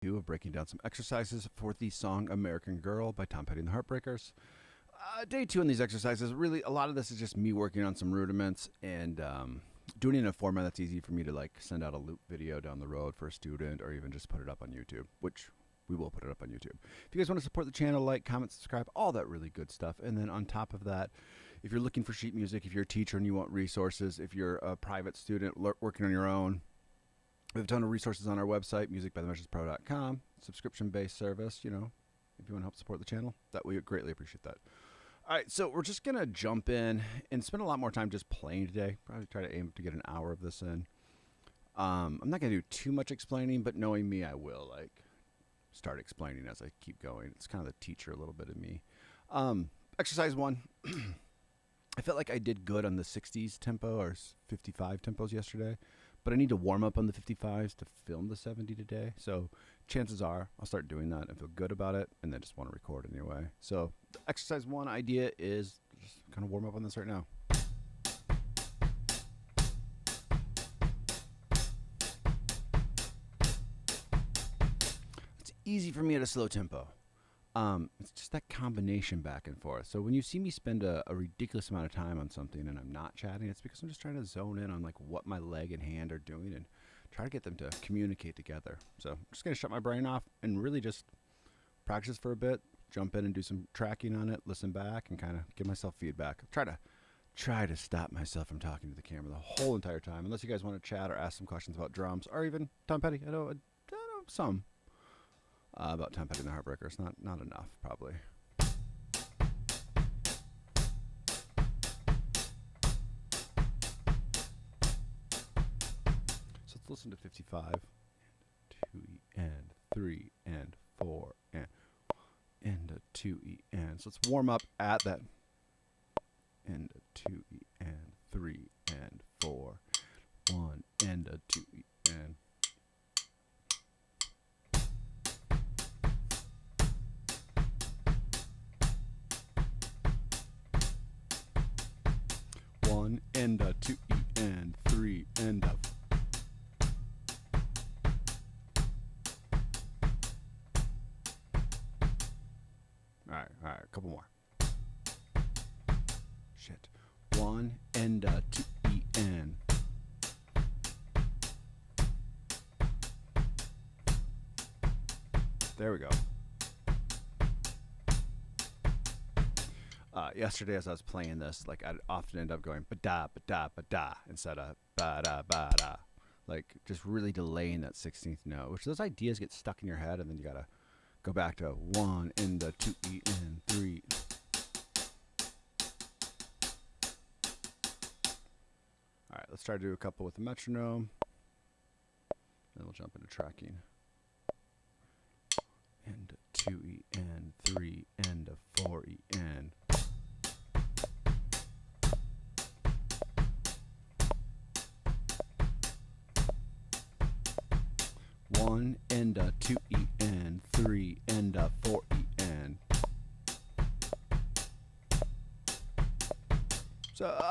2 of breaking down some exercises for the song American Girl by Tom Petty and the Heartbreakers. Day 2 on these exercises, really, a lot of this is just me working on some rudiments and doing it in a format that's easy for me to like send out a loop video down the road for a student or even just put it up on YouTube, which we will put it up on YouTube. If you guys want to support the channel, like, comment, subscribe, all that really good stuff. And then on top of that, if you're looking for sheet music, if you're a teacher and you want resources, if you're a private student working on your own, we have a ton of resources on our website, musicbythemeasurespro.com, subscription-based service, you know, if you want to help support the channel, that we would greatly appreciate that. All right, so we're just going to jump in and spend a lot more time just playing today. Probably try to aim to get an hour of this in. I'm not going to do too much explaining, but knowing me, I will, like, start explaining as I keep going. It's kind of the teacher a little bit of me. Exercise 1. I felt like I did good on the 60s tempo or 55 tempos yesterday, but I need to warm up on the 55s to film the 70 today. So chances are I'll start doing that and feel good about it and then just want to record anyway. So the exercise 1 idea is just kind of warm up on this right now. It's easy for me at a slow tempo. It's just that combination back and forth. So when you see me spend a ridiculous amount of time on something and I'm not chatting, it's because I'm just trying to zone in on like what my leg and hand are doing and try to get them to communicate together. So I'm just going to shut my brain off and really just practice for a bit, jump in and do some tracking on it, listen back and kind of give myself feedback. Try to stop myself from talking to the camera the whole entire time, unless you guys want to chat or ask some questions about drums or even Tom Petty. I know some. About Tom Petty and the Heartbreakers. Not enough, probably. So let's listen to 55. 2E and 3 and 4 and a 2E and. So let's warm up at that. And a 2E and 3 and 4. 1 and a 2E and. And a 2E and 3 and a. Alright, a couple more. Shit. 1 and a 2E and. There we go. Yesterday as I was playing this, like I'd often end up going ba-da, ba-da, ba-da instead of ba-da, ba-da. Like just really delaying that 16th note, which those ideas get stuck in your head and then you gotta go back to 1 and a 2E and 3. Alright, let's try to do a couple with the metronome. Then we'll jump into tracking. And a 2E and 3 and a 4E and. 1 and a 2E and 3 and a 4E and. So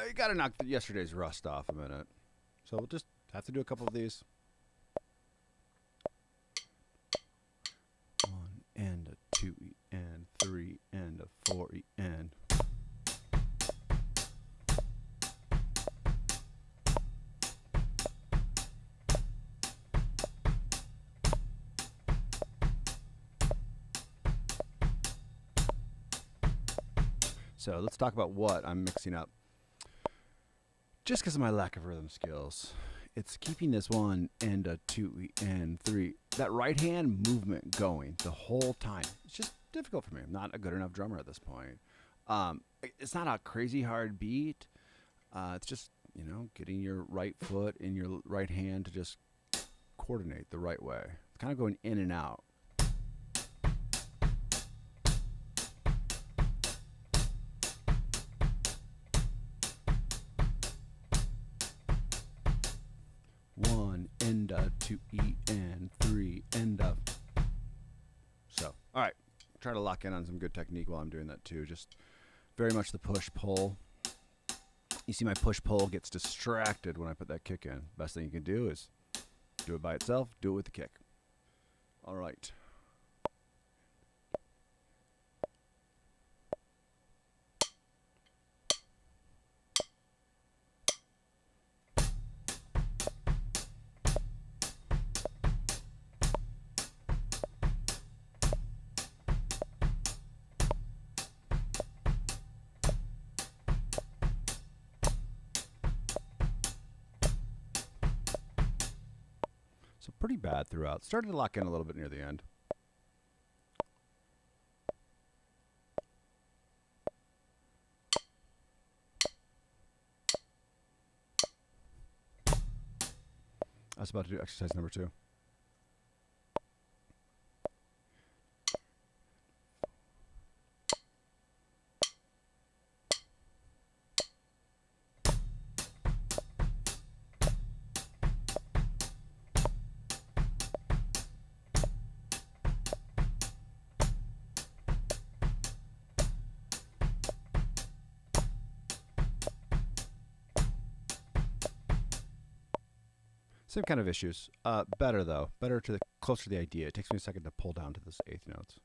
you gotta knock yesterday's rust off a minute. So we'll just have to do a couple of these. 1 and a 2E and 3 and a 4E and. 'So let's talk about what I'm mixing up. Just because of my lack of rhythm skills, it's keeping this 1 and a 2 and 3, that right hand movement going the whole time. It's just difficult for me. I'm not a good enough drummer at this point. It's not a crazy hard beat. It's just, you know, getting your right foot in your right hand to just coordinate the right way. It's kind of going in and out. And a 2E and 3 and a. So, all right, try to lock in on some good technique while I'm doing that too. Just very much the push pull. You see my push pull gets distracted when I put that kick in. Best thing you can do is do it by itself, do it with the kick. All right. So pretty bad throughout. Started to lock in a little bit near the end. I was about to do exercise number 2. Same kind of issues. Better though. Better to the closer to the idea. It takes me a second to pull down to this eighth notes.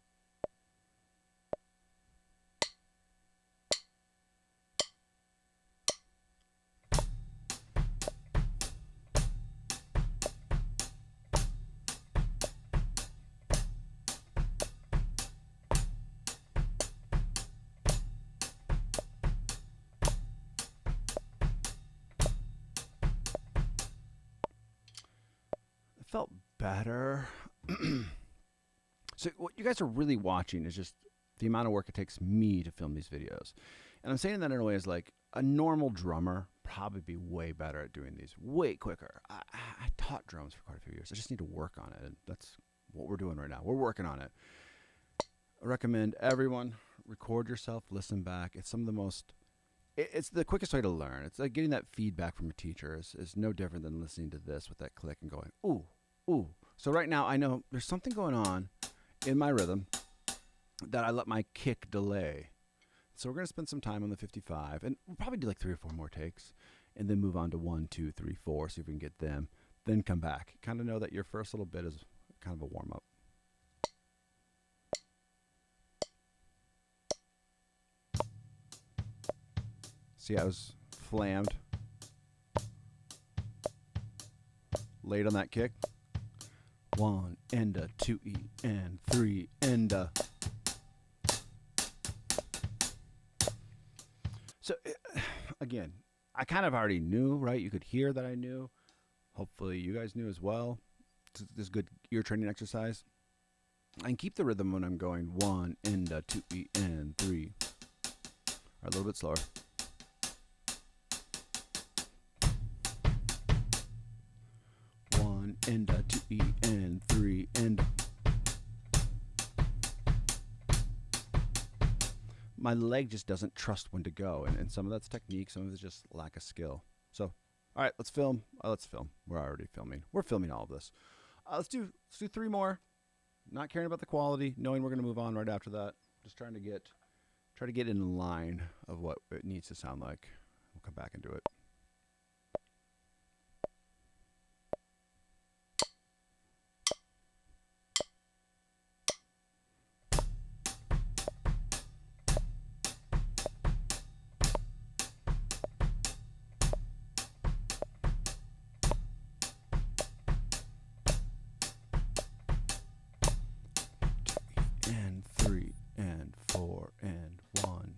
Felt better. So what you guys are really watching is just the amount of work it takes me to film these videos. And I'm saying that in a way as like a normal drummer probably be way better at doing these way quicker. I taught drums for quite a few years. I just need to work on it. And that's what we're doing right now. We're working on it. I recommend everyone record yourself, listen back. It's some of the most it's the quickest way to learn. It's like getting that feedback from a teacher is no different than listening to this with that click and going, ooh, ooh. So right now I know there's something going on in my rhythm that I let my kick delay. So we're going to spend some time on the 55, and we'll probably do like 3 or 4 more takes, and then move on to 1, 2, 3, 4, see if we can get them, then come back. Kind of know that your first little bit is kind of a warm-up. See, I was flammed. Late on that kick. 1, and a 2, E, and 3, and a. So, again, I kind of already knew, right? You could hear that I knew. Hopefully you guys knew as well. This is good ear training exercise. I can keep the rhythm when I'm going 1, and a 2, E, and 3. All right, a little bit slower. 1, and a 2, E, and 3, and my leg just doesn't trust when to go, and some of that's technique, some of it's just lack of skill. So, all right, let's film. We're already filming. We're filming all of this. Let's do 3 more. Not caring about the quality, knowing we're going to move on right after that. Just trying to get in line of what it needs to sound like. We'll come back and do it. And 3, and 4, and 1.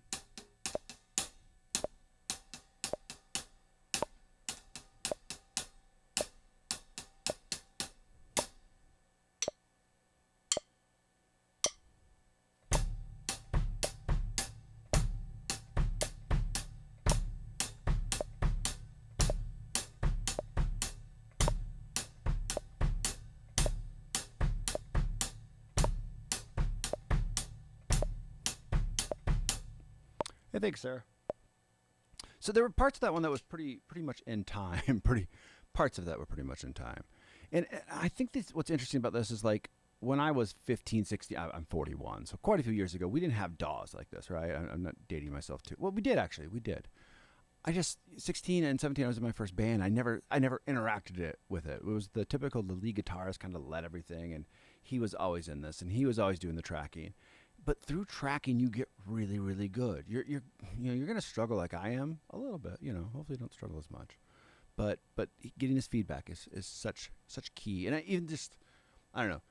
Hey, thanks, Sarah. So there were parts of that one that was pretty much in time. Parts of that were pretty much in time. And I think what's interesting about this is like when I was 15, 16, I'm 41, so quite a few years ago, we didn't have DAWs like this, right? I'm not dating myself too. Well, we did actually. We did. I just 16 and 17, I was in my first band. I never interacted with it. It was the typical the lead guitarist kind of led everything, and he was always in this, and he was always doing the tracking. But through tracking, you get really, really good. You're gonna struggle like I am a little bit. Hopefully, you don't struggle as much. But getting his feedback is such key. And I don't know,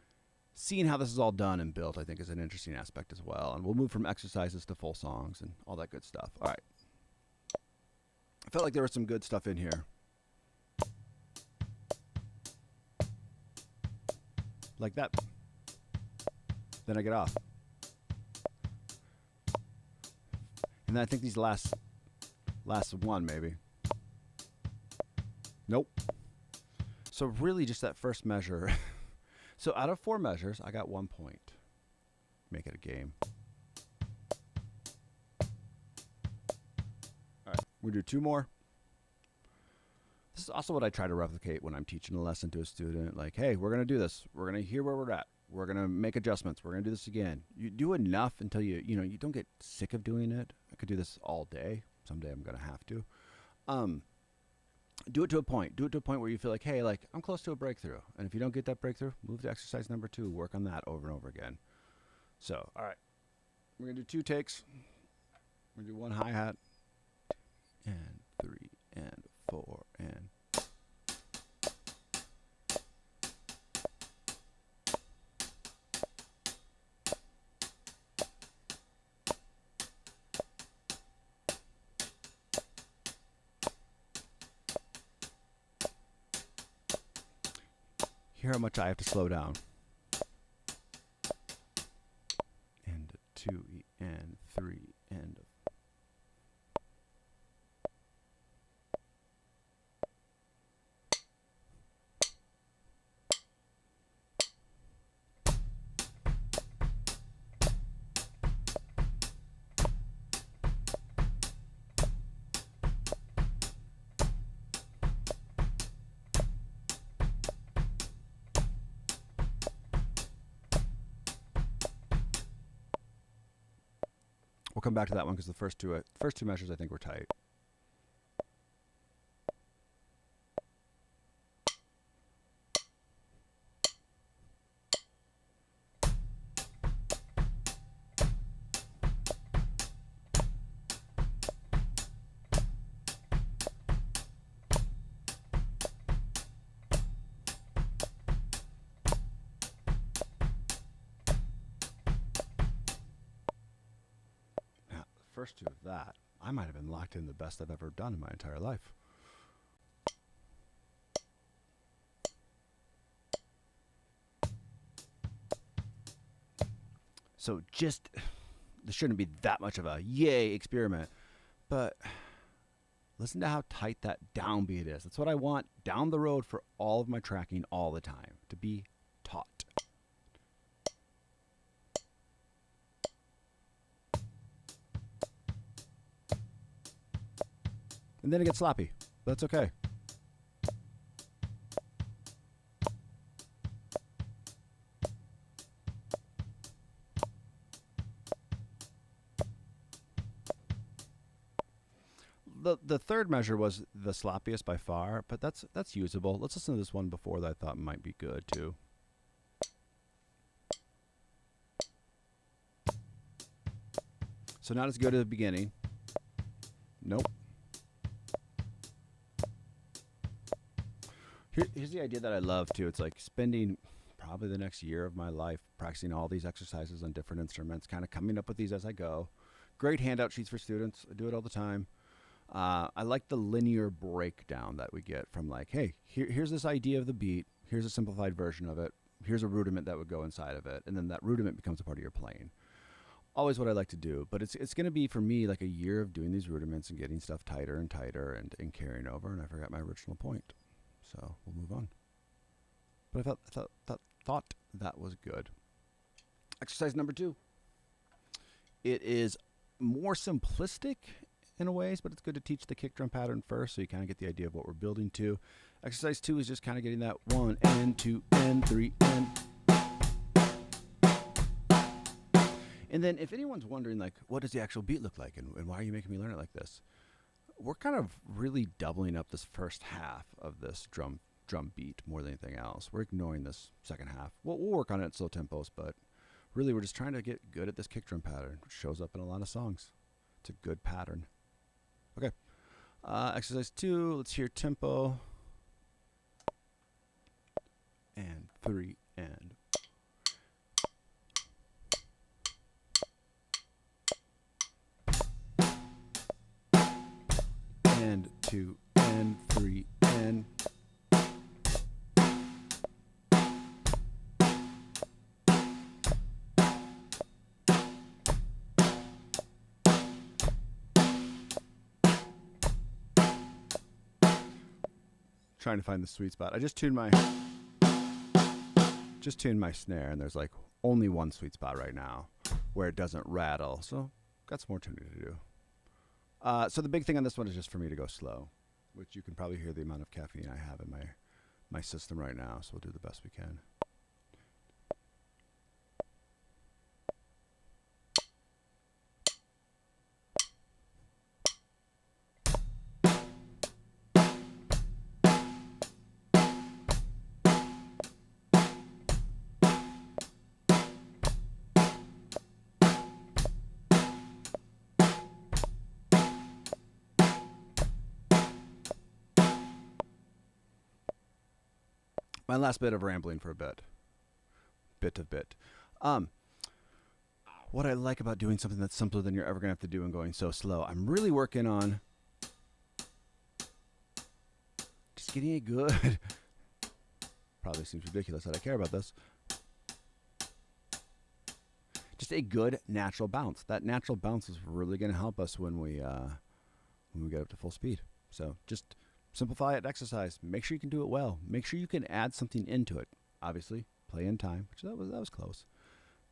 seeing how this is all done and built, I think, is an interesting aspect as well. And we'll move from exercises to full songs and all that good stuff. All right. I felt like there was some good stuff in here. Like that. Then I get off. And then I think these last one, maybe. Nope. So really just that first measure. So out of 4 measures, I got 1 point. Make it a game. All right, we'll do 2 more. This is also what I try to replicate when I'm teaching a lesson to a student. Like, hey, we're going to do this. We're going to hear where we're at. We're going to make adjustments. We're going to do this again. You do enough until you don't get sick of doing it. I could do this all day. Someday I'm going to have to. Do it to a point. Do it to a point where you feel like, hey, like I'm close to a breakthrough. And if you don't get that breakthrough, move to exercise number 2. Work on that over and over again. So, all right. We're going to do 2 takes. We're going to do 1 hi-hat. And 3 and 4 and... Hear how much I have to slow down. And 2 and 3 and... We'll come back to that one because the first two measures I think were tight. First 2 of that, I might have been locked in the best I've ever done in my entire life. So this shouldn't be that much of a yay experiment, but listen to how tight that downbeat is. That's what I want down the road for all of my tracking all the time, to be taught. And then it gets sloppy. That's okay. The third measure was the sloppiest by far, but that's usable. Let's listen to this one before that I thought might be good too. So not as good at the beginning. Nope. Here's the idea that I love too. It's like spending probably the next year of my life practicing all these exercises on different instruments, kind of coming up with these as I go. Great handout sheets for students. I do it all the time. I like the linear breakdown that we get from like, hey, here's this idea of the beat. Here's a simplified version of it. Here's a rudiment that would go inside of it. And then that rudiment becomes a part of your playing. Always what I like to do. But it's going to be, for me, like a year of doing these rudiments and getting stuff tighter and tighter and carrying over. And I forgot my original point. So we'll move on. But I thought that was good. Exercise number 2. It is more simplistic in a ways, but it's good to teach the kick drum pattern first so you kind of get the idea of what we're building to. Exercise 2 is just kind of getting that 1 and 2 and 3 and... And then if anyone's wondering, like, what does the actual beat look like and why are you making me learn it like this? We're kind of really doubling up this first half of this drum drum beat more than anything else. We're ignoring this second half. We'll work on it at slow tempos, but really we're just trying to get good at this kick drum pattern, which shows up in a lot of songs. It's a good pattern. Okay. Exercise 2, let's hear tempo. And 3, and. And 2, and 3, and. Trying to find the sweet spot. I just tuned my snare, and there's like only one sweet spot right now where it doesn't rattle. So got some more tuning to do. So the big thing on this one is just for me to go slow, which you can probably hear the amount of caffeine I have in my system right now. So we'll do the best we can. My last bit of rambling for a bit. What I like about doing something that's simpler than you're ever going to have to do and going so slow, I'm really working on just getting a good, probably seems ridiculous that I care about this, just a good natural bounce. That natural bounce is really going to help us when we get up to full speed. So just simplify it, exercise. Make sure you can do it well. Make sure you can add something into it. Obviously, play in time, which that was close.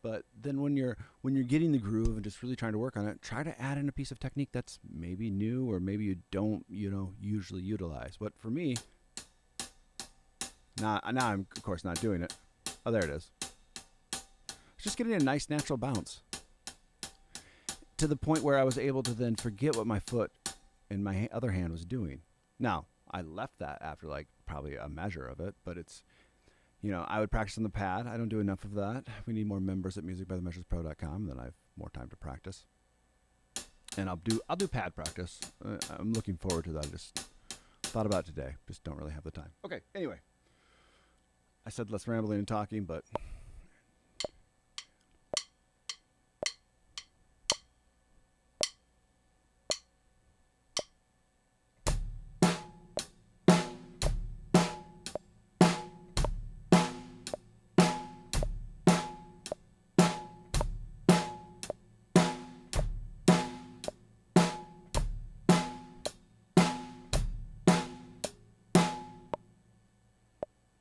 But then when you're getting the groove and just really trying to work on it, try to add in a piece of technique that's maybe new or maybe you don't, usually utilize. But for me, now I'm of course not doing it. Oh, there it is. It's just getting a nice natural bounce to the point where I was able to then forget what my foot and my other hand was doing. Now, I left that after like probably a measure of it, but it's, I would practice on the pad. I don't do enough of that. We need more members at musicbythemeasurespro.com, then I have more time to practice. And I'll do pad practice. I'm looking forward to that. I just thought about it today. Just don't really have the time. Okay, anyway. I said less rambling and talking, but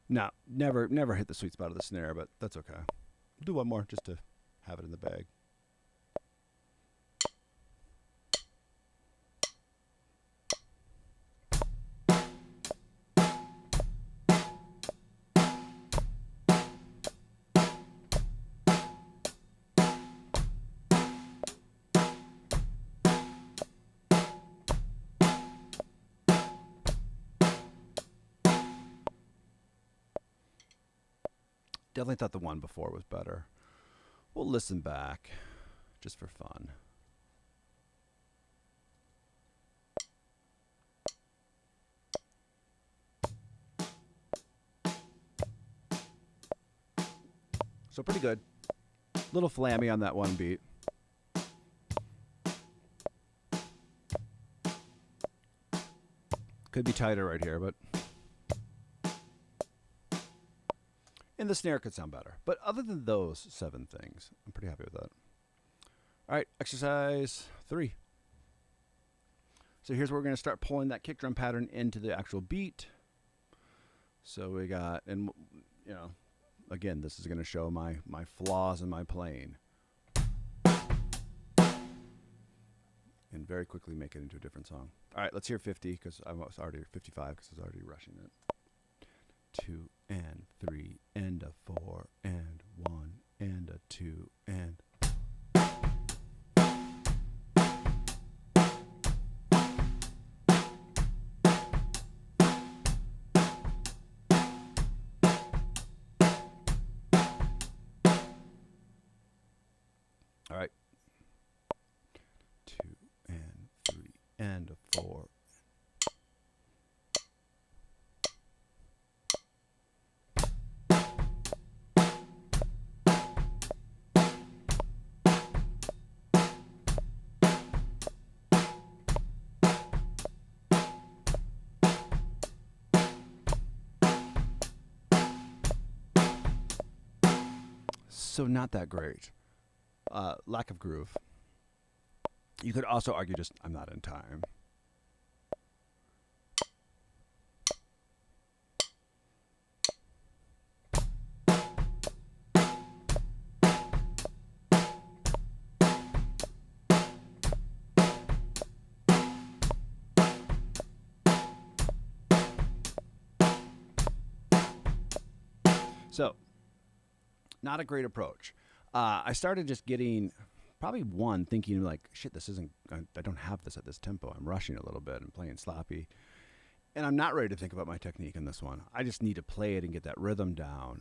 no, never hit the sweet spot of the snare, but that's okay. I'll do one more just to have it in the bag. Definitely thought the one before was better. We'll listen back just for fun. So pretty good. Little flammy on that one beat. Could be tighter right here, but and the snare could sound better. But other than those 7 things, I'm pretty happy with that. All right, exercise 3. So here's where we're going to start pulling that kick drum pattern into the actual beat. So we got, and again, this is going to show my flaws in my playing. And very quickly make it into a different song. All right, let's hear 50, because I was already 55, because I was already rushing it. 2 and 3 and a 4 and 1 and a 2 and. and a 4. So not that great. Lack of groove. You could also argue just I'm not in time. So, not a great approach. I started just getting probably one thinking like, shit, this isn't, I don't have this at this tempo. I'm rushing a little bit and playing sloppy. And I'm not ready to think about my technique in this one. I just need to play it and get that rhythm down.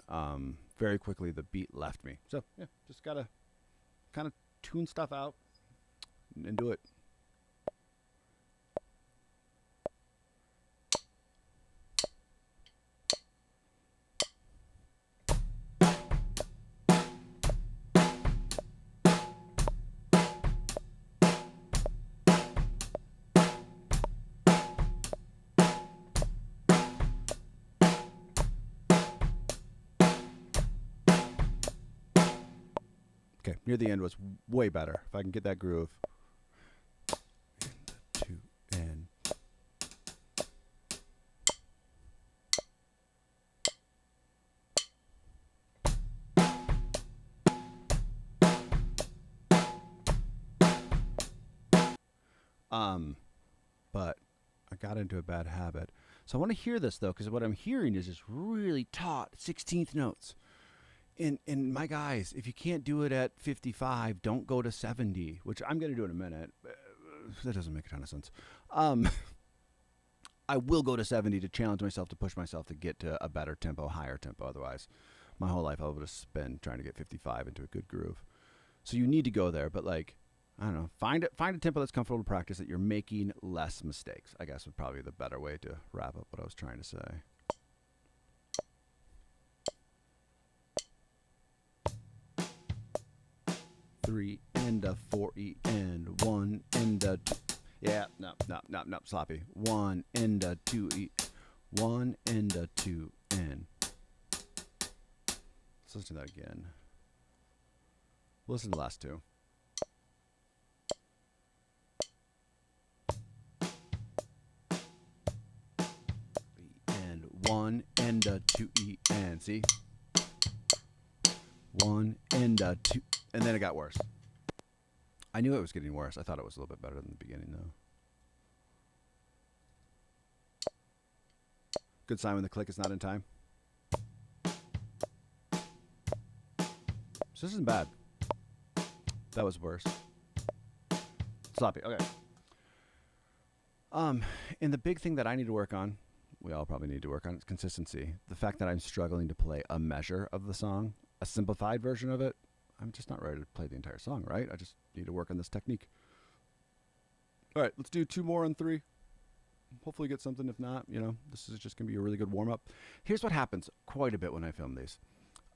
Very quickly, the beat left me. So, yeah, just got to kind of tune stuff out and do it. Okay, near the end was way better. If I can get that groove. And 2 and but I got into a bad habit. So I want to hear this though, because what I'm hearing is just really taut 16th notes. And my guys, if you can't do it at 55, don't go to 70, which I'm going to do in a minute. That doesn't make a ton of sense. I will go to 70 to challenge myself, to push myself to get to a better tempo, higher tempo. Otherwise, my whole life I would have spent trying to get 55 into a good groove. So you need to go there, but like, I don't know, find a tempo that's comfortable to practice, that you're making less mistakes, I guess would probably be the better way to wrap up what I was trying to say. Three and a 4 E and 1 and a 2. Yeah, no, sloppy. 1 and a 2 E, 1 and a 2 N. Let's listen to that again. Listen to the last two. And 1 and a 2 E and see. 1 and a 2, and then it got worse. I knew it was getting worse. I thought it was a little bit better than the beginning, though. Good sign when the click is not in time. So this isn't bad. That was worse. Sloppy. Okay. And the big thing that I need to work on, we all probably need to work on, is consistency. The fact that I'm struggling to play a measure of the song, a simplified version of it, I'm just not ready to play the entire song, right? I just need to work on this technique. All right, let's do 2 more on 3. Hopefully get something. If not, this is just going to be a really good warm-up. Here's what happens quite a bit when I film these.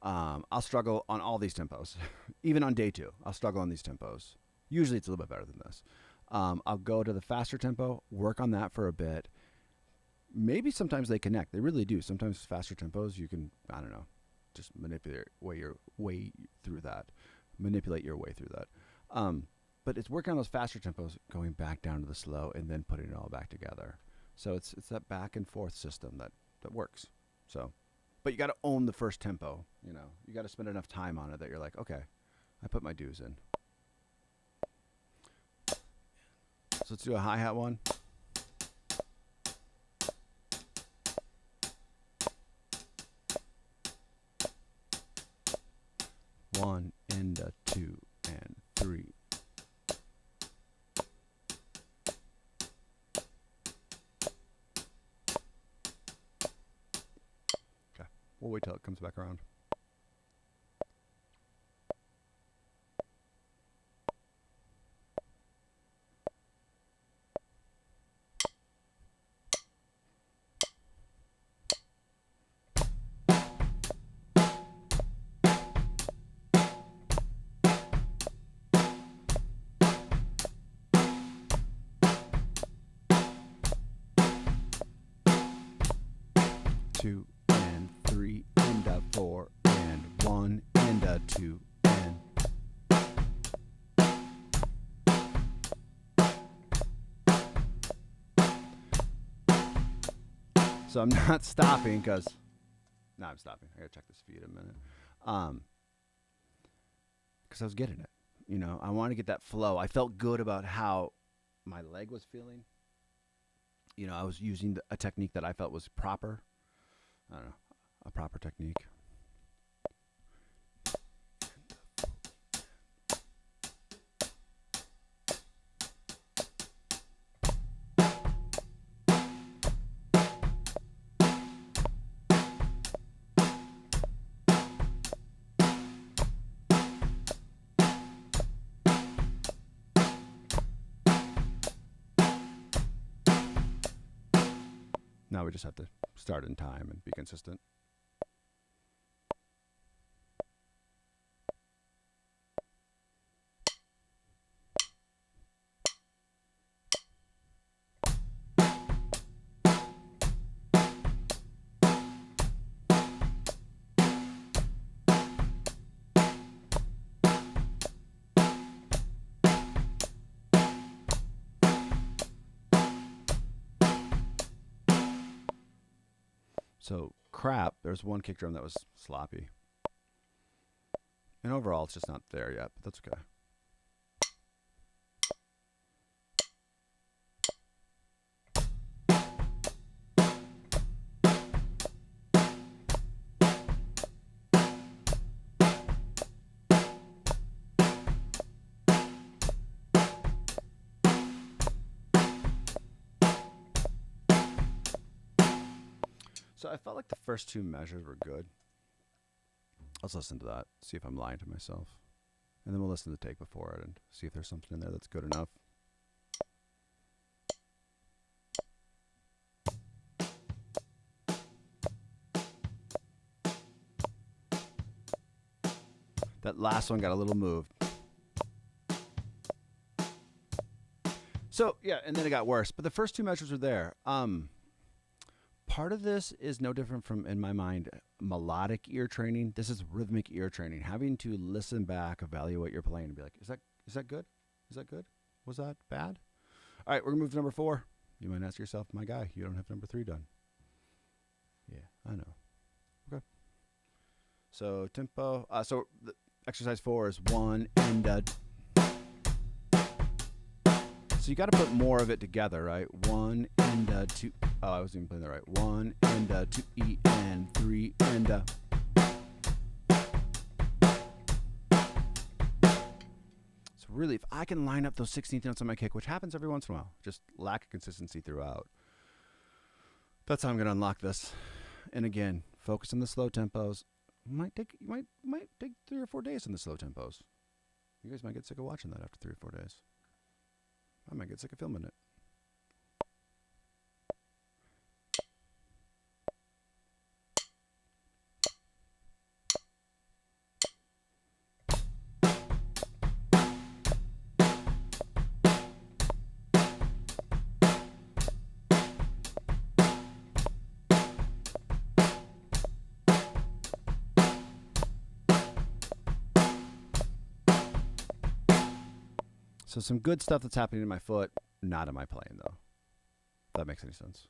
I'll struggle on all these tempos. Even on day 2, I'll struggle on these tempos. Usually it's a little bit better than this. I'll go to the faster tempo, work on that for a bit. Maybe sometimes they connect. They really do. Sometimes faster tempos, you can, I don't know, just manipulate your way through that. But it's working on those faster tempos, going back down to the slow, and then putting it all back together. So it's that back and forth system that works. So, but you got to own the first tempo. You got to spend enough time on it that you're like, okay, I put my dues in. So let's do a hi-hat one. One and a 2 and 3. Okay, we'll wait till it comes back around. 2 and 3 and a 4 and 1 and a 2 and. So I'm not stopping because. No, I'm stopping. I gotta check the speed in a minute. Because I was getting it. You know, I wanted to get that flow. I felt good about how my leg was feeling. You know, I was using a technique that I felt was proper. I don't know, a proper technique. Now we just have to start in time and be consistent. So crap, there's one kick drum that was sloppy. And overall, it's just not there yet, but that's okay. So I felt like the first two measures were good. Let's listen to that, see if I'm lying to myself. And then we'll listen to the take before it and see if there's something in there that's good enough. That last one got a little moved. So, yeah, and then it got worse. But the first two measures were there. Part of this is no different from, in my mind, melodic ear training. This is rhythmic ear training. Having to listen back, evaluate your playing, and be like, is that good? Is that good? Was that bad? All right, we're going to move to number 4. You might ask yourself, my guy, you don't have number 3 done. Yeah, I know. Okay. So tempo. So the exercise 4 is 1 and so you got to put more of it together, right? 1 and 2. Oh, I wasn't even playing that right. 1 and 2 E and 3 and. So really, if I can line up those 16th notes on my kick, which happens every once in a while, just lack of consistency throughout. That's how I'm going to unlock this. And again, focus on the slow tempos. Might take 3 or 4 days in the slow tempos. You guys might get sick of watching that after 3 or 4 days. I might get sick of filming it. So some good stuff that's happening in my foot, not in my playing though. If that makes any sense.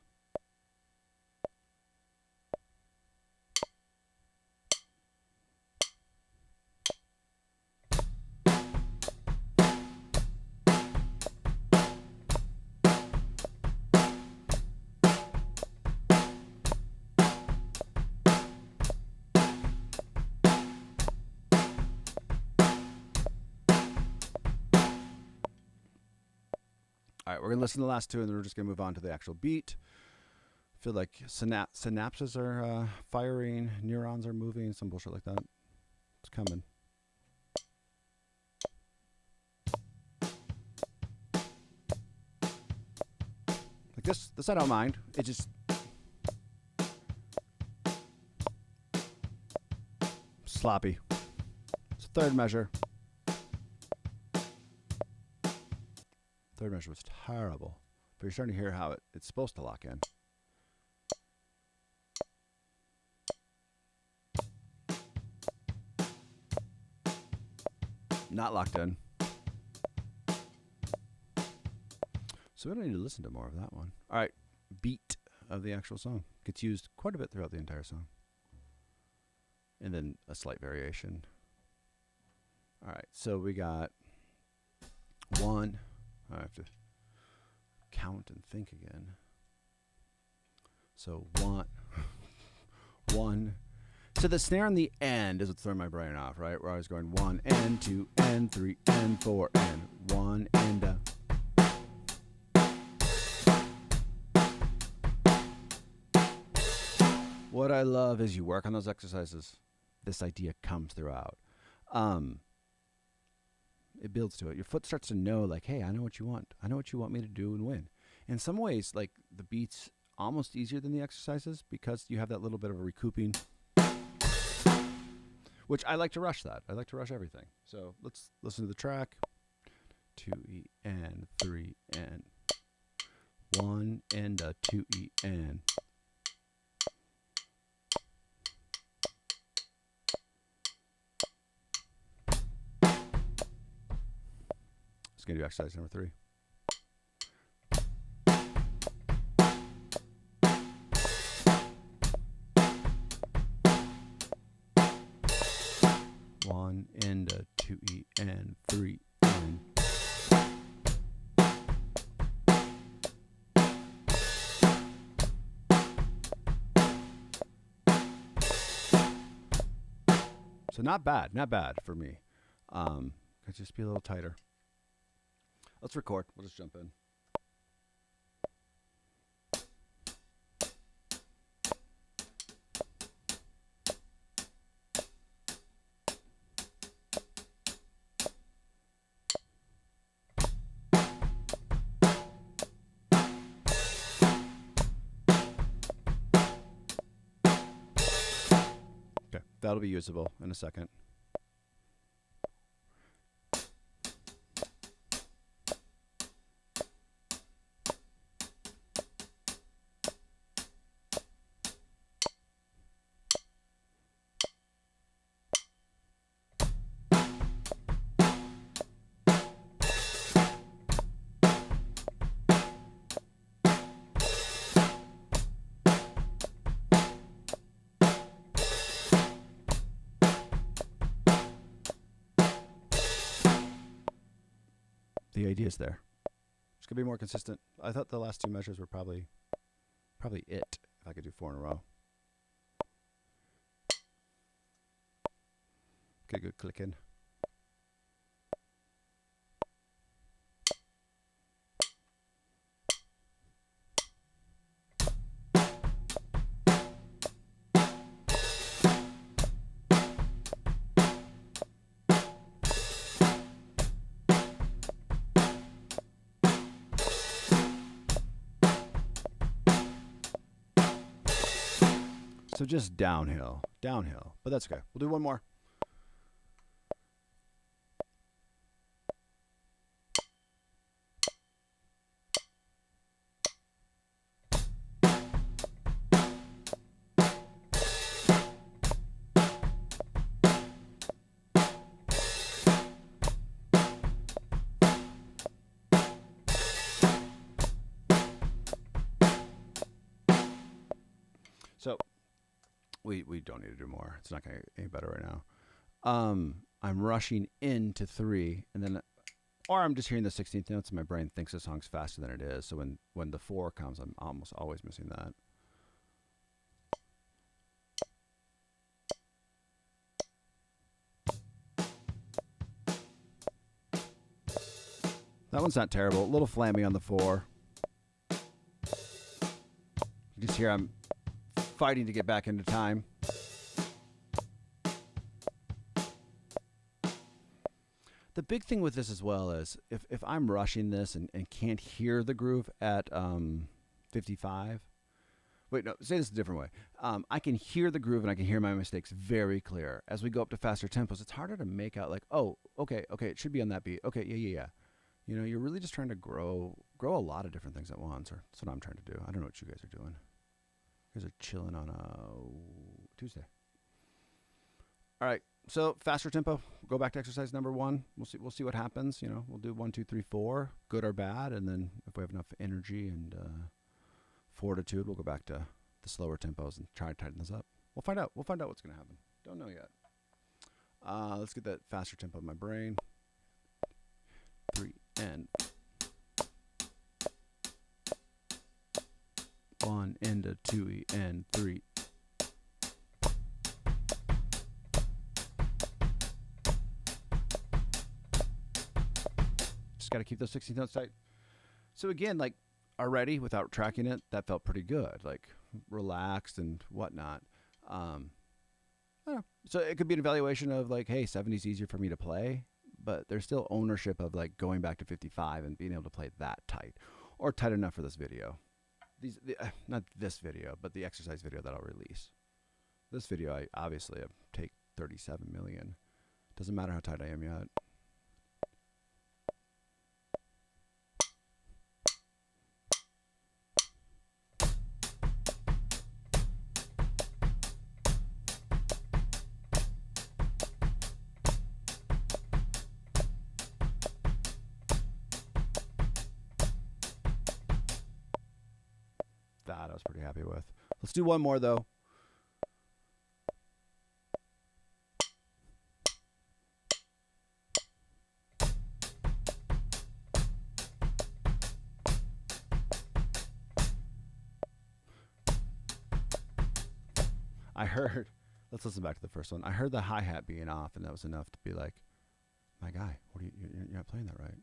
All right, we're going to listen to the last 2, and then we're just going to move on to the actual beat. I feel like synapses are firing, neurons are moving, some bullshit like that. It's coming. Like this I don't mind. It just... sloppy. It's a third measure. Third measure was terrible, but you're starting to hear how it's supposed to lock in. Not locked in. So we don't need to listen to more of that one. All right, beat of the actual song gets used quite a bit throughout the entire song. And then a slight variation. All right, so we got one. I have to count and think again. So one. So the snare on the end is what's throwing my brain off, right? Where I was going 1 and 2 and 3 and 4 and 1 and What I love is you work on those exercises. This idea comes throughout. It builds to it. Your foot starts to know, like, hey, I know what you want. I know what you want me to do and win. In some ways, like, the beat's almost easier than the exercises because you have that little bit of a recouping, which I like to rush that. I like to rush everything. So let's listen to the track. 2E and 3 and 1 and a 2E and. It's going to do exercise number 3. One and a 2E and 3 and. So not bad for me. Could just be a little tighter. Let's record. We'll just jump in. Okay, that'll be usable in a second. The idea is there. It's gonna be more consistent. I thought the last 2 measures were probably it. If I could do 4 in a row. Okay, good. Click in. So just downhill, but that's okay. We'll do one more. So we don't need to do more. It's not going to get any better right now. I'm rushing into 3, and then, or I'm just hearing the 16th notes, and my brain thinks the song's faster than it is. So when the 4 comes, I'm almost always missing that. That one's not terrible. A little flammy on the 4. You just hear I'm fighting to get back into time. The big thing with this as well is if I'm rushing this and can't hear the groove at 55. Wait, no, say this a different way. I can hear the groove and I can hear my mistakes very clear. As we go up to faster tempos, it's harder to make out like, oh, okay, it should be on that beat. Okay, yeah. You know, you're really just trying to grow a lot of different things at once, or that's what I'm trying to do. I don't know what you guys are doing. You guys are chilling on a Tuesday. All right, So faster tempo. Go back to exercise number 1. We'll see what happens. You know, we'll do 1, 2, 3, 4, good or bad, and then if we have enough energy and fortitude, we'll go back to the slower tempos and try to tighten this up. We'll find out. We'll find out what's going to happen. Don't know yet. Let's get that faster tempo in my brain. 3 and 1 and a 2 and 3. Just got to keep those 16th notes tight. So again, like already without tracking it, that felt pretty good. Like relaxed and whatnot. I don't know. So it could be an evaluation of like, hey, 70 is easier for me to play, but there's still ownership of like going back to 55 and being able to play that tight or tight enough for this video. Not this video, but the exercise video that I'll release. This video, I obviously have take 37 million. Doesn't matter how tight I am yet. That I was pretty happy with. Let's do one more though. I heard, let's listen back to the first one. I heard the hi-hat being off, and that was enough to be like, my guy, what are you're not playing that right.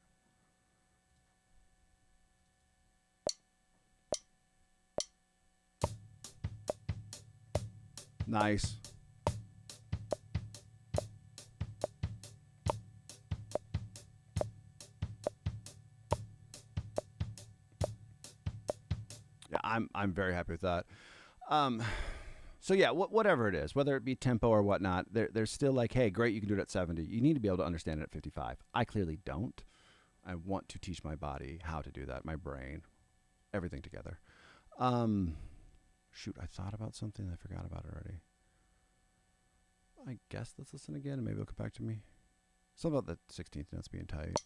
Nice. Yeah, I'm very happy with that. So yeah, whatever it is, whether it be tempo or whatnot, there's still like, hey, great, you can do it at 70. You need to be able to understand it at 55. I clearly don't. I want to teach my body how to do that, my brain, everything together. Shoot, I thought about something. I forgot about it already. I guess let's listen again, and maybe it'll come back to me. Something about the 16th notes being tight.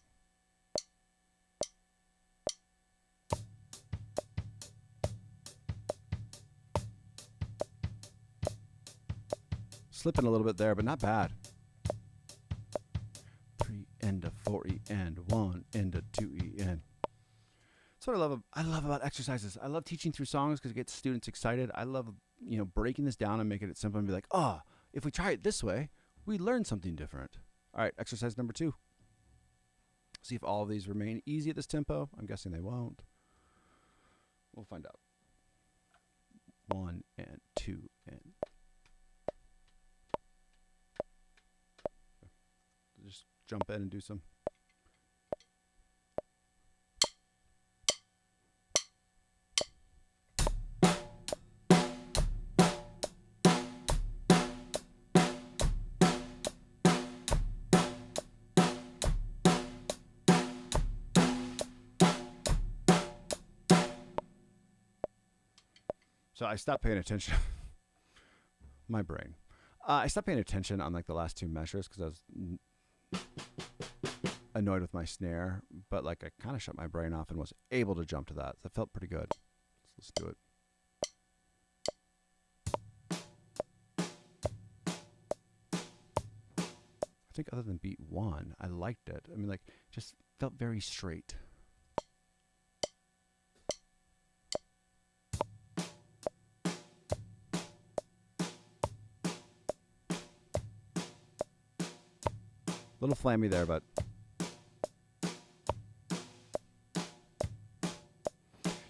Slipping a little bit there, but not bad. 3 and a 4 E and 1 and a 2 E and. That's what I love about exercises. I love teaching through songs because it gets students excited. I love, breaking this down and making it simple and be like, oh, if we try it this way, we learn something different. All right, exercise number 2. See if all of these remain easy at this tempo. I'm guessing they won't. We'll find out. 1 and 2 and. Just jump in and do some. So I stopped paying attention. My brain. I stopped paying attention on like the last 2 measures because I was annoyed with my snare, but like I kind of shut my brain off and was able to jump to that. So it felt pretty good. Let's do it. I think other than beat 1, I liked it. I mean, like, just felt very straight. A little flammy there, but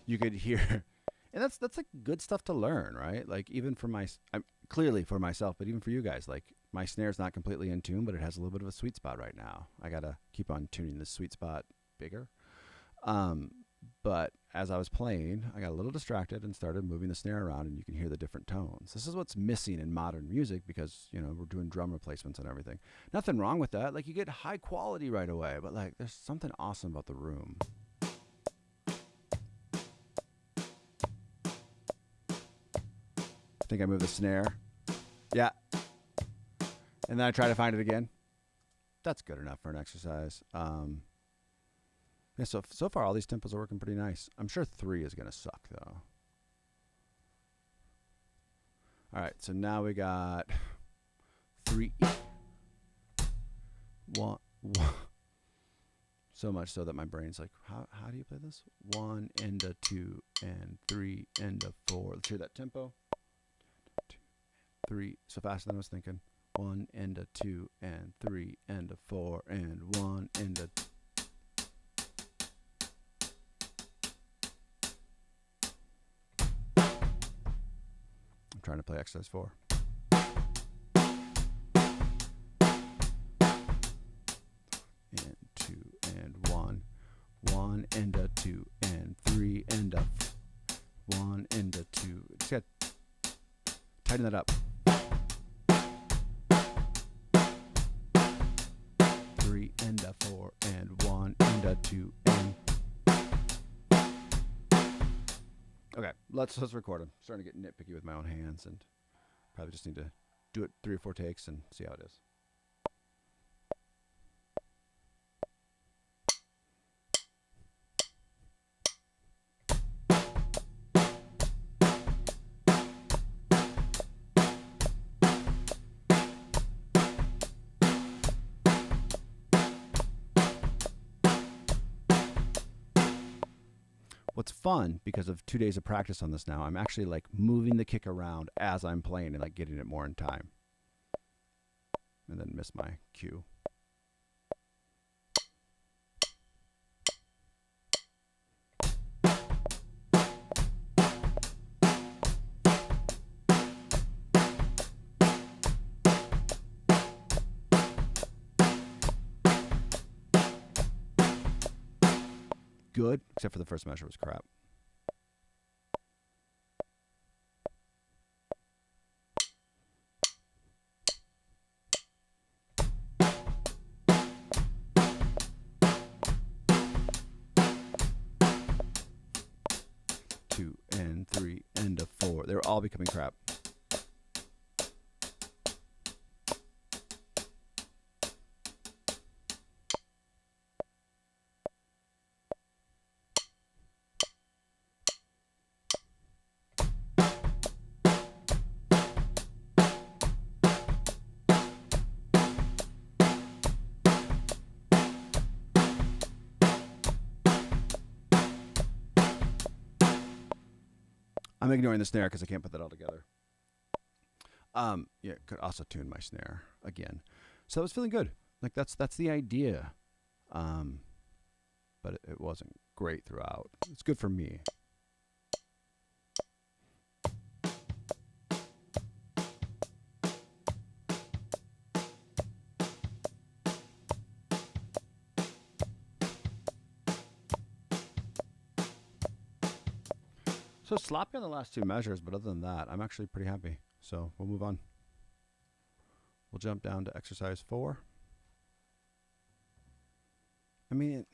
you could hear, and that's like good stuff to learn, right? Like even for clearly for myself, but even for you guys, like my snare's not completely in tune, but it has a little bit of a sweet spot right now. I gotta keep on tuning this sweet spot bigger. But as I was playing, I got a little distracted and started moving the snare around, and you can hear the different tones. This is what's missing in modern music because, we're doing drum replacements and everything. Nothing wrong with that. Like, you get high quality right away, but, like, there's something awesome about the room. I think I moved the snare. Yeah. And then I try to find it again. That's good enough for an exercise. Yeah, so far all these tempos are working pretty nice. I'm sure 3 is gonna suck though. All right, so now we got 3 E. 1 1. So much so that my brain's like, how do you play this? 1 and a 2 and 3 and a 4. Let's hear that tempo. 2, 3. So faster than I was thinking. 1 and a 2 and 3 and a 4 and 1 and a. I'm trying to play exercise 4. And 2 and 1. 1 and a 2 and 3 and a 1 and a 2. Just got tighten that up. 3 and a 4 and 1 and a 2 and. Okay, let's record them. Starting to get nitpicky with my own hands, and probably just need to do it 3 or 4 takes and see how it is. What's fun, because of 2 days of practice on this now, I'm actually like moving the kick around as I'm playing and like getting it more in time. And then miss my cue. Good, except for the first measure was crap. Two and 3 and a 4. They were all becoming crap. I'm ignoring the snare because I can't put that all together. Yeah, could also tune my snare again. So I was feeling good. Like that's the idea. But it wasn't great throughout. It's good for me. So sloppy on the last 2 measures, but other than that, I'm actually pretty happy. So we'll move on. We'll jump down to exercise 4. I mean,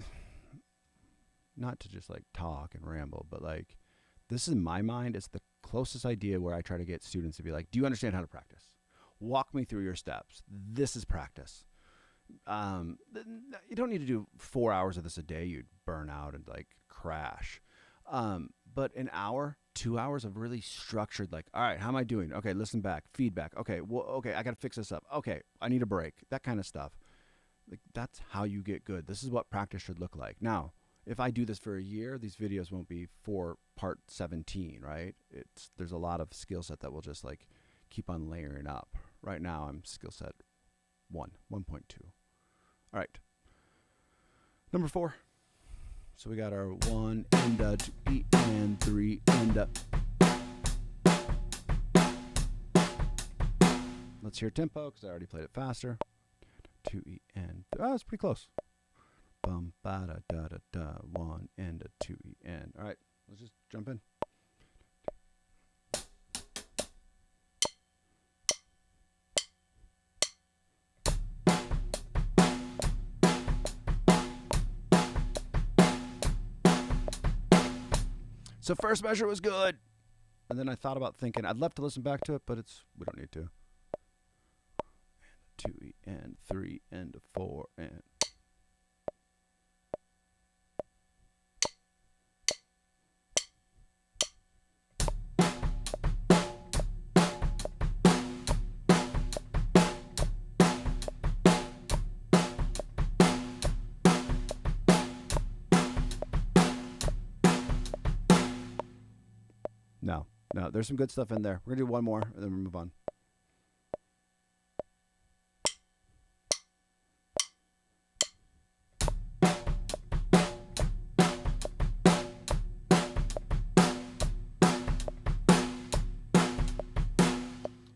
not to just like talk and ramble, but like this in my mind is the closest idea where I try to get students to be like, do you understand how to practice? Walk me through your steps. This is practice. You don't need to do 4 hours of this a day. You'd burn out and like crash. But an hour, 2 hours of really structured, like, all right, how am I doing? Okay, listen back, feedback. Okay, well, okay, I got to fix this up. Okay, I need a break. That kind of stuff. Like, that's how you get good. This is what practice should look like. Now, if I do this for a year, these videos won't be for part 17, right? There's a lot of skill set that will just like keep on layering up. Right now, I'm skill set 1.2. All right. Number 4. So we got our 1 and a 2 E and 3 and a. Let's hear tempo because I already played it faster. 2 E and it's pretty close. Bum ba da da da da 1 and a 2 E and. All right, let's just jump in. So first measure was good. And then I thought about thinking, I'd love to listen back to it, but we don't need to. 2E and 3 and 4 and. No, there's some good stuff in there. We're going to do one more, and then we'll move on.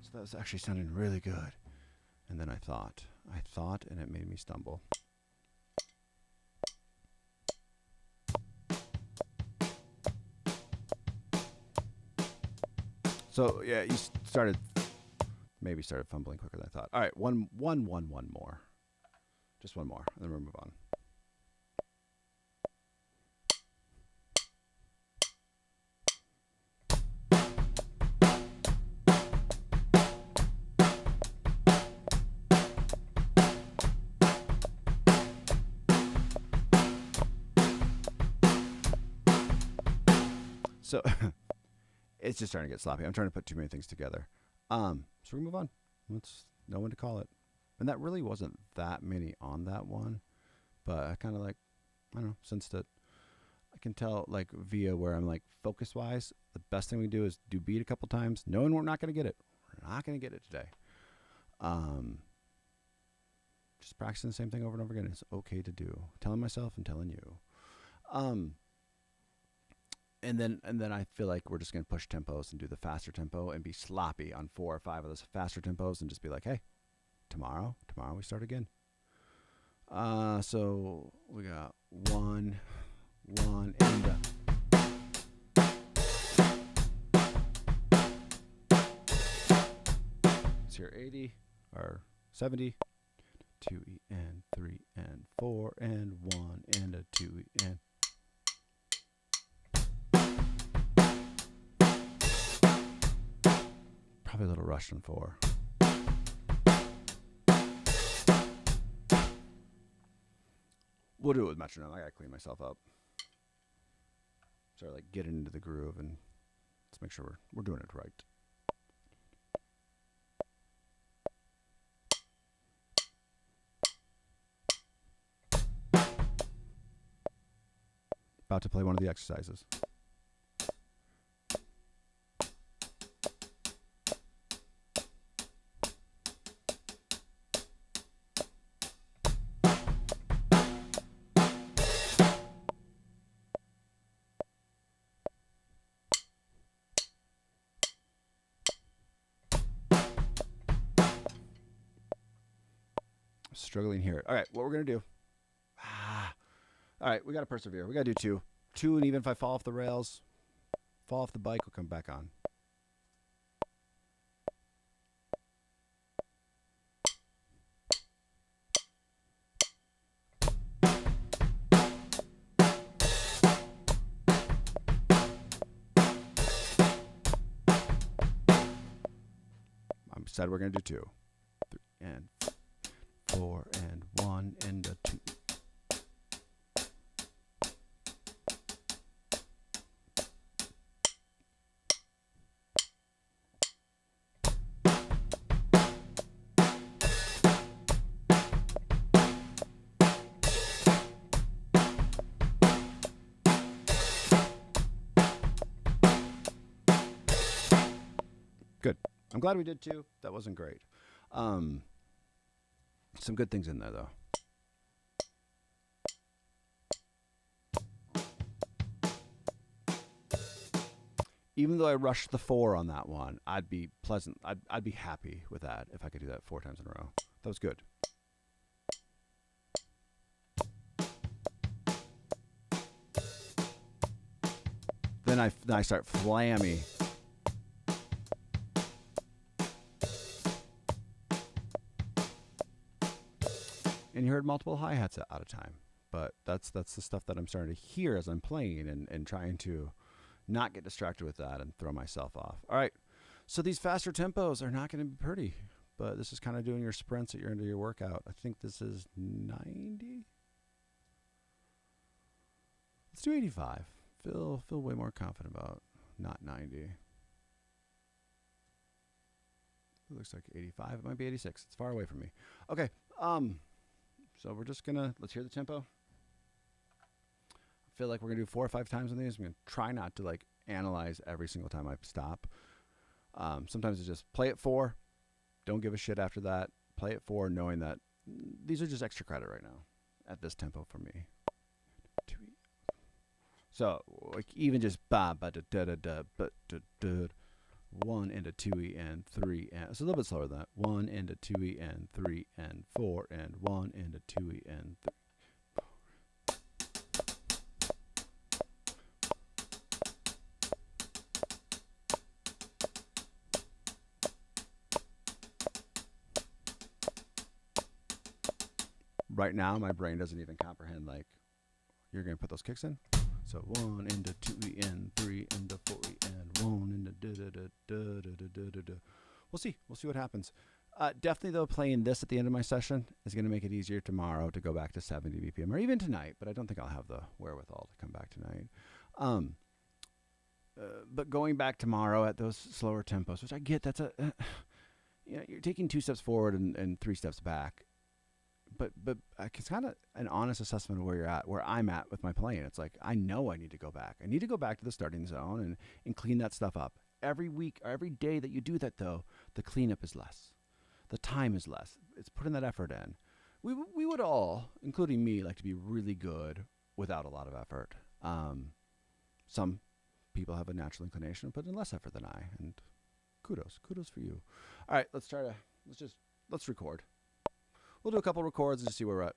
So that was actually sounding really good. And then I thought, and it made me stumble. So yeah, you started fumbling quicker than I thought. All right, one more, just one more, and then we'll move on. So it's just starting to get sloppy. I'm trying to put too many things together. So we move on. Let's know when to call it. And that really wasn't that many on that one, but I kind of sensed it. I can tell via where I'm focus wise, the best thing we do is do beat a couple times, knowing we're not going to get it. We're not going to get it today. Just practicing the same thing over and over again. It's okay to do. Telling myself and telling you. And then I feel like we're just going to push tempos and do the faster tempo and be sloppy on 4 or 5 of those faster tempos and just be like, hey, tomorrow we start again. So we got one, and it's here 80 or 70, 2E and 3 and 4 and 1 and a 2E and. Probably a little rushed on 4. We'll do it with metronome. I gotta clean myself up. Start getting into the groove, and let's make sure we're doing it right. About to play one of the exercises. Struggling here. All right, what we're going to do. All right, we got to persevere. We got to do 2, and even if I fall off the rails, fall off the bike, we'll come back on. I said we're going to do 2, 3, and 4 and 1 and a 2. Good. I'm glad we did 2. That wasn't great. Some good things in there, though. Even though I rushed the 4 on that one, I'd be happy with that if I could do that 4 times in a row. That was good. Then I start flammy. And you heard multiple hi-hats out of time. But that's the stuff that I'm starting to hear as I'm playing and trying to not get distracted with that and throw myself off. All right. So these faster tempos are not going to be pretty. but this is kind of doing your sprints at your end of your workout. I think this is 90. Let's do 85. Feel way more confident about not 90. It looks like 85. It might be 86. It's far away from me. Okay. So we're just gonna let's hear the tempo. I feel like we're gonna do 4 or 5 times on these. I'm gonna try not to like analyze every single time I stop. Sometimes it's just play at 4. Don't give a shit after that. Play at 4, knowing that these are just extra credit right now at this tempo for me. So like even just ba ba da da da da ba da da 1 into 2e and 3 and it's a little bit slower than that. 1 into 2e and 3 and 4 and 1 into 2e and 3. Right now, my brain doesn't even comprehend, like, you're going to put those kicks in. So 1 into 2e and 3 into 4e and 1 into da-da-da-da-da-da-da-da. We'll see. We'll see what happens. Definitely, though, playing this at the end of my session is going to make it easier tomorrow to go back to 70 BPM, or even tonight, but I don't think I'll have the wherewithal to come back tonight. But going back tomorrow at those slower tempos, which I get, that's you're taking 2 steps forward and 3 steps back. But it's kind of an honest assessment of where you're at, where I'm at with my playing. It's like, I know I need to go back. I need to go back to the starting zone and clean that stuff up. Every week, or every day that you do that, though, the cleanup is less. The time is less. It's putting that effort in. We would all, including me, like to be really good without a lot of effort. Some people have a natural inclination to put in less effort than I, and kudos for you. All right, let's record. We'll do a couple records and just see where we're at.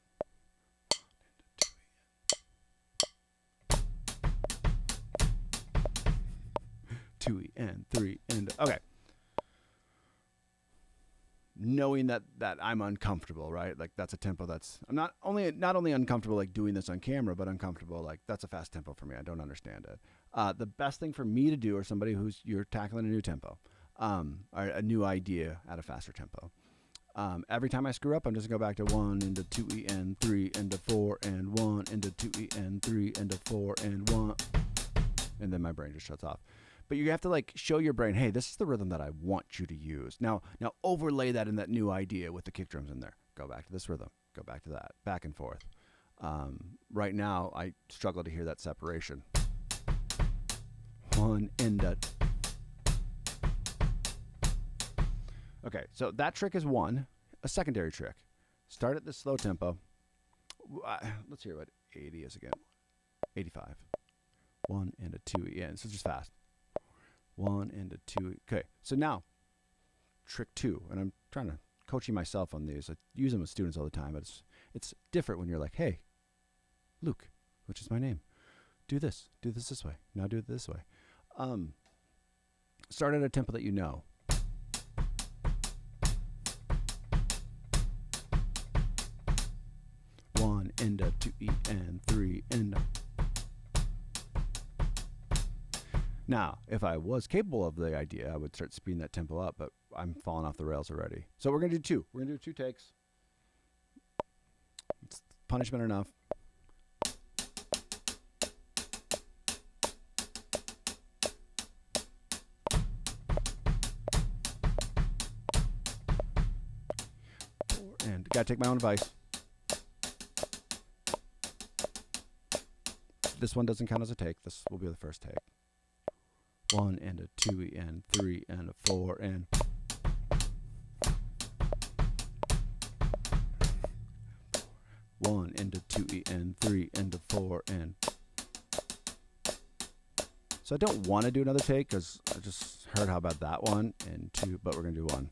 2e and 3 and okay. Knowing that I'm uncomfortable, right? Like that's a tempo that's I'm not only uncomfortable like doing this on camera, but uncomfortable like that's a fast tempo for me. I don't understand it. The best thing for me to do, or somebody you're tackling a new tempo, or a new idea at a faster tempo. Every time I screw up, I'm just going to go back to 1 into 2e and 3 into 4 and 1 into 2e and 3 into 4 and 1. And then my brain just shuts off. But you have to like show your brain, hey, this is the rhythm that I want you to use. Now overlay that in that new idea with the kick drums in there. Go back to this rhythm. Go back to that. Back and forth. Right now, I struggle to hear that separation. 1 into... Okay, so that trick is one. A secondary trick. Start at this slow tempo. Let's hear what 80 is again. 85. 1 into 2e. So just fast. 1 into 2e. Okay, so now, trick 2. And I'm trying to coaching myself on these. I use them with students all the time, but it's different when you're like, hey, Luke, which is my name, do this this way. Now do it this way. Start at a tempo that you know. Into 2e and 3 into. Now, if I was capable of the idea, I would start speeding that tempo up, but I'm falling off the rails already. So we're going to do 2. We're going to do 2 takes. It's punishment enough. And got to take my own advice. This one doesn't count as a take. This will be the first take. 1 and a 2e and 3 and a 4 and 1 and a 2e and 3 and a 4 and. So I don't want to do another take because I just heard how about that one and 2, but we're gonna do 1.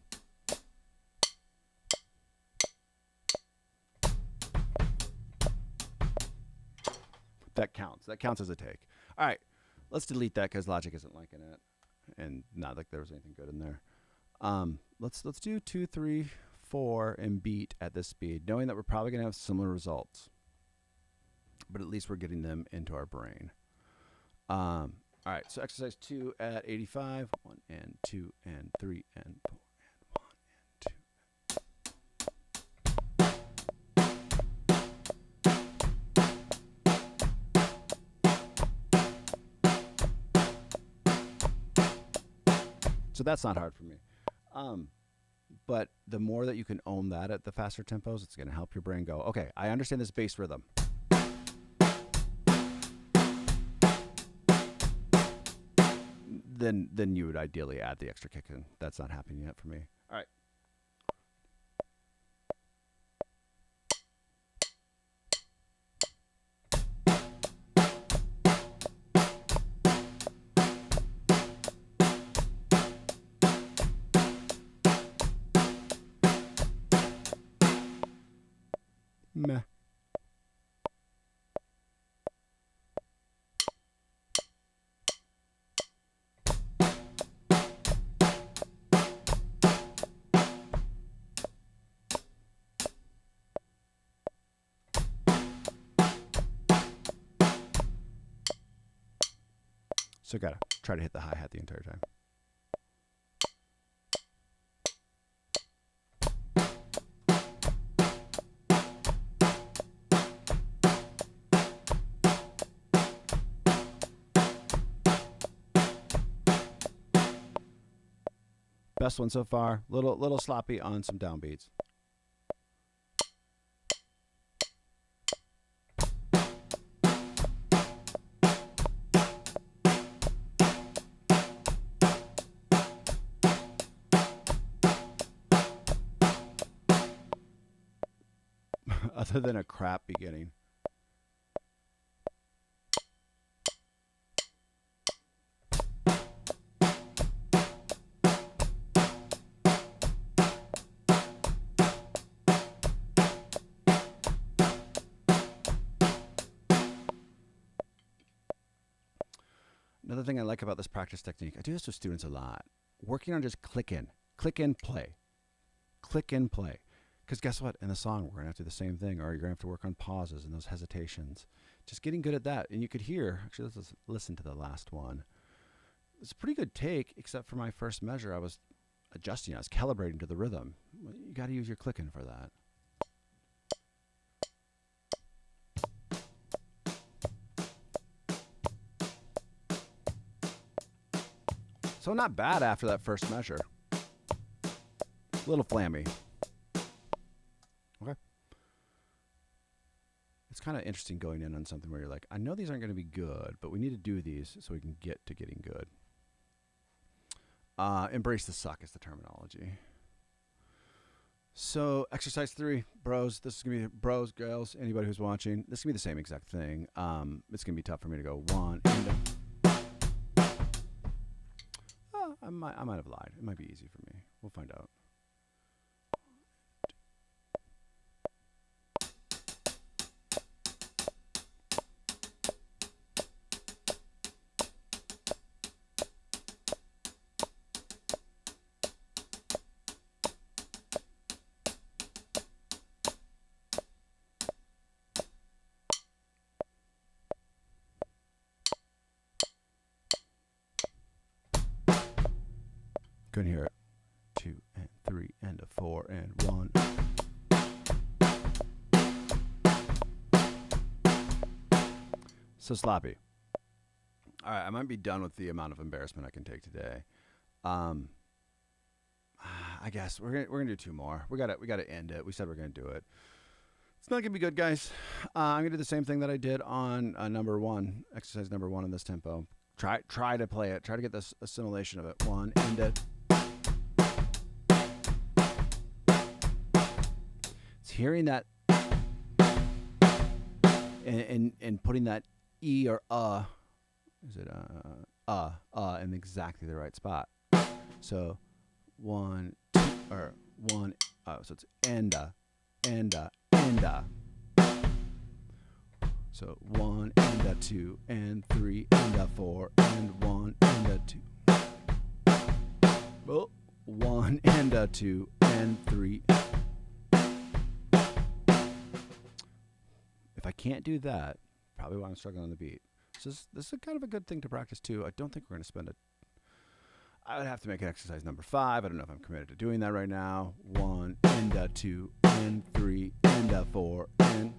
That counts. That counts as a take. All right, let's delete that because Logic isn't liking it, and not like there was anything good in there. Let's do 2, 3, 4 and beat at this speed, knowing that we're probably gonna have similar results, but at least we're getting them into our brain. All right, so exercise 2 at 85. 1 and 2 and 3 and 4 and 1 and 2 So that's not hard for me. Um, but the more that you can own that at the faster tempos, it's going to help your brain go, okay, I understand this bass rhythm. Then you would ideally add the extra kick in. That's not happening yet for me. All right. Meh. So gotta try to hit the hi-hat the entire time. Best one so far. Little sloppy on some downbeats. Other than a crap beginning. Another thing I like about this practice technique, I do this with students a lot, working on just click in, play. Click in, play. Because guess what? In the song, we're going to have to do the same thing, or you're going to have to work on pauses and those hesitations. Just getting good at that. And you could hear, actually, let's listen to the last one. It's a pretty good take, except for my first measure. I was adjusting, I was calibrating to the rhythm. You got to use your clicking for that. So not bad after that first measure. A little flammy. Okay. It's kind of interesting going in on something where you're like, I know these aren't going to be good, but we need to do these so we can get to getting good. Embrace the suck is the terminology. So exercise 3, bros. This is going to be bros, girls, anybody who's watching. This is going to be the same exact thing. It's going to be tough for me to go 1 and I might have lied. It might be easy for me. We'll find out. Couldn't hear it. 2 and 3 and a 4 and 1. So sloppy. All right, I might be done with the amount of embarrassment I can take today. I guess we're gonna do 2 more. We gotta end it. We said we're gonna do it. It's not gonna be good, guys. I'm gonna do the same thing that I did on number 1, exercise number 1 in this tempo. Try to play it. Try to get this assimilation of it. 1 and a. Hearing that and putting that E or is it in exactly the right spot. So 1, 2, or 1, so it's enda. So 1 and a 2 and 3 and a 4 and 1 and a 2. Oh, 1 and a 2 and 3. If I can't do that, probably why I'm struggling on the beat. So this is kind of a good thing to practice too. I don't think we're going to spend it. I would have to make it exercise number 5. I don't know if I'm committed to doing that right now. 1 and a 2 and 3 and a 4 and.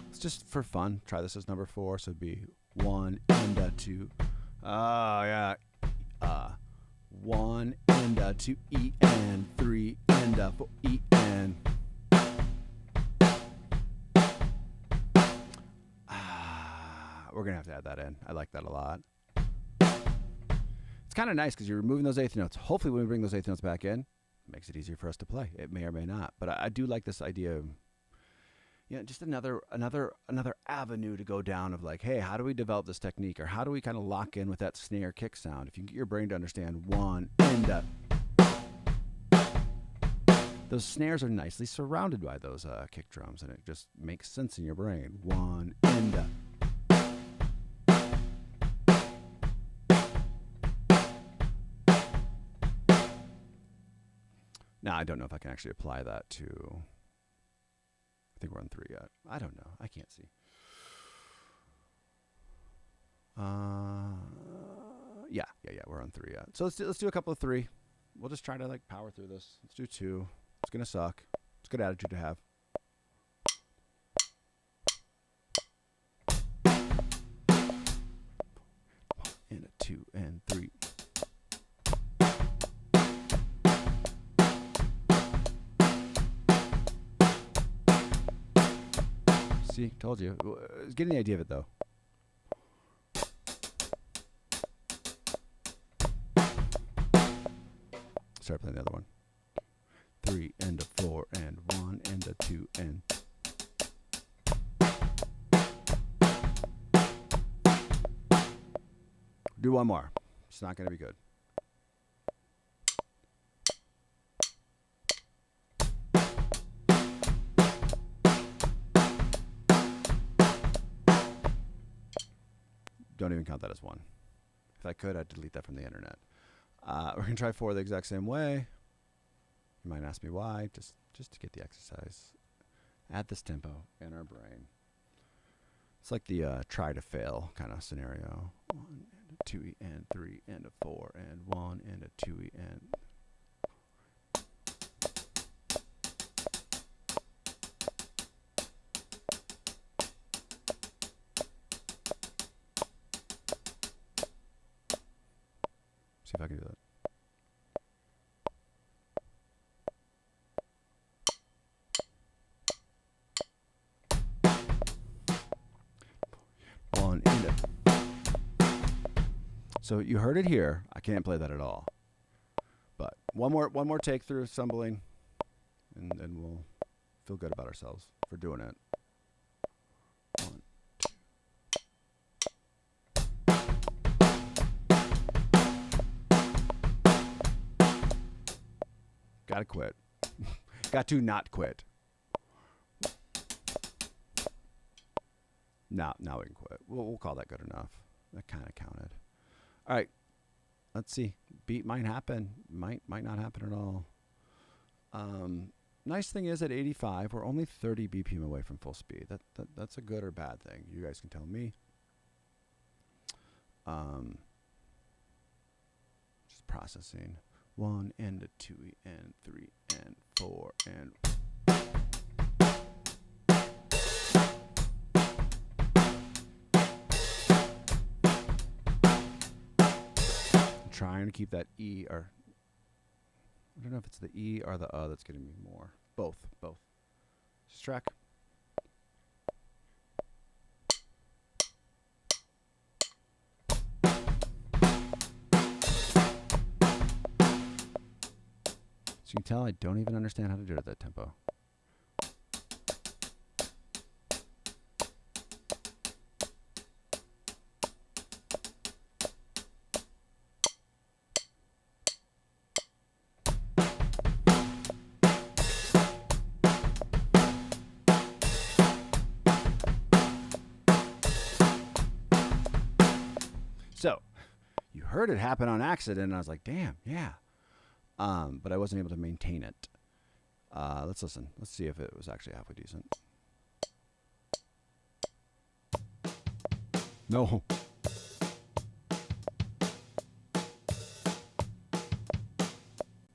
Let's just for fun. Try this as number 4. So it'd be 1 and a 2. Oh yeah. 1 and a 2 E and 3 and a 4 E and. We're gonna have to add that in. I like that a lot. It's kind of nice because you're removing those eighth notes. Hopefully, when we bring those eighth notes back in, it makes it easier for us to play. It may or may not, but I do like this idea of, just another avenue to go down of like, hey, how do we develop this technique, or how do we kind of lock in with that snare kick sound? If you can get your brain to understand 1 and a, those snares are nicely surrounded by those kick drums, and it just makes sense in your brain. 1 and a. Now, I don't know if I can actually apply that to, I think we're on 3 yet. I don't know. I can't see. Yeah, we're on 3 yet. So let's do a couple of 3. We'll just try to like power through this. Let's do 2. It's going to suck. It's a good attitude to have. And a 2 and 3. See, told you. I was getting the idea of it, though. Start playing the other one. 3 and a 4 and 1 and a 2 and. Do one more. It's not going to be good. Don't even count that as 1. If I could, I'd delete that from the internet. We're going to try 4 the exact same way. You might ask me why, just to get the exercise. Add this tempo in our brain. It's like the try to fail kind of scenario. 1 and a 2 and 3 and a 4 and 1 and a 2 and. See if I can do that. One and a. So you heard it here. I can't play that at all. But one more take through stumbling, and then we'll feel good about ourselves for doing it. 1, 2. Gotta quit. Got to not quit. Now we can quit. We'll call that good enough. That kind of counted. All right. Let's see. Beat might happen. Might not happen at all. Nice thing is at 85, we're only 30 BPM away from full speed. That's a good or bad thing. You guys can tell me. Just processing. 1 and a 2 and 3 and 4 and. Trying to keep that E, or I don't know if it's the E or the that's getting me more. Both. Just track. So you can tell I don't even understand how to do it at that tempo. So, you heard it happen on accident, and I was like, damn, yeah. But I wasn't able to maintain it. Let's listen. Let's see if it was actually halfway decent. No.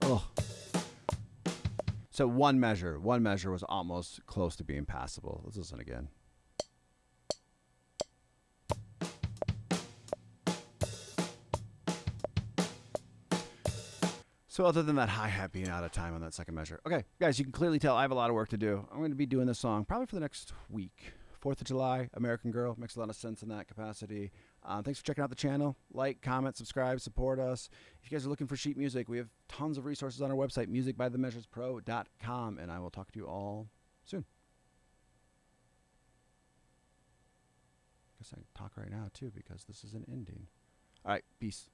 Oh. So one measure was almost close to being passable. Let's listen again. So other than that hi-hat being out of time on that second measure. Okay, guys, you can clearly tell I have a lot of work to do. I'm going to be doing this song probably for the next week. 4th of July, American Girl. Makes a lot of sense in that capacity. Thanks for checking out the channel. Like, comment, subscribe, support us. If you guys are looking for sheet music, we have tons of resources on our website, musicbythemeasurespro.com, and I will talk to you all soon. Guess I can talk right now, too, because this is an ending. All right, peace.